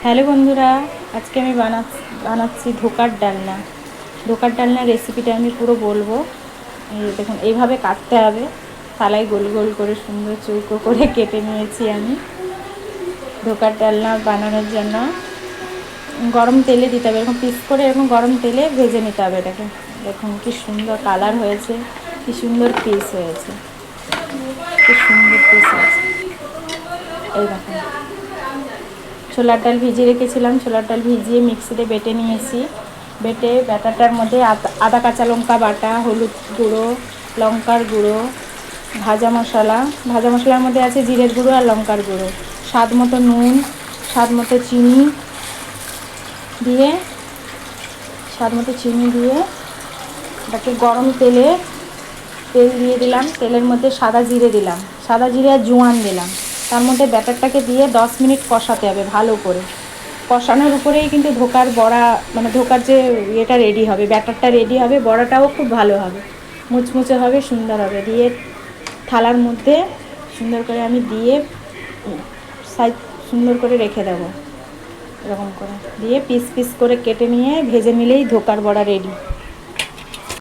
Hello বন্ধুরা, আজকে আমি বানাচ্ছি ধোকার ডালনা। ধোকার ডালনার রেসিপিটা আমি পুরো বলবো। এই দেখুন, এইভাবে কাটতে হবে। থালায় গোল গোল করে সুন্দর চৌকো করে কেটে নিয়েছি আমি। ধোকার ডালনা বানানোর জন্য গরম তেলে দিতে হবে, এরকম পিস করে এরকম গরম তেলে ভেজে নিতে হবে এটাকে। দেখুন কি সুন্দর কালার হয়েছে, কি সুন্দর পিস হয়েছে, কি সুন্দর পিস হয়েছে। এই দেখুন, ছোলার ডাল ভিজিয়ে রেখেছিলাম, ছোলার ডাল ভিজিয়ে মিক্সিতে বেটে নিয়েছি। বেটে ব্যাটারটার মধ্যে আদা কাঁচা লঙ্কা বাটা, হলুদ গুঁড়ো, লঙ্কার গুঁড়ো, ভাজা মশলার মধ্যে আছে জিরের গুঁড়ো আর লঙ্কার গুঁড়ো, স্বাদ মতো নুন, স্বাদ মতো চিনি দিয়ে এটাকে গরম তেল দিয়ে দিলাম। তেলের মধ্যে সাদা জিরে দিলাম, সাদা জিরে আর জোয়ান দিলাম। তার মধ্যে ব্যাটারটাকে দিয়ে 10 মিনিট কষাতে হবে ভালো করে। কষানোর উপরেই কিন্তু ধোকার বড়া, মানে ধোকার যে ইয়েটা রেডি হবে, ব্যাটারটা রেডি হবে, বড়াটাও খুব ভালো হবে, মুচমুচে হবে, সুন্দর হবে। দিয়ে থালার মধ্যে সুন্দর করে আমি দিয়ে সাইড সুন্দর করে রেখে দেবো। এরকম করে দিয়ে পিস পিস করে কেটে নিয়ে ভেজে নিলেই ধোকার বড়া রেডি।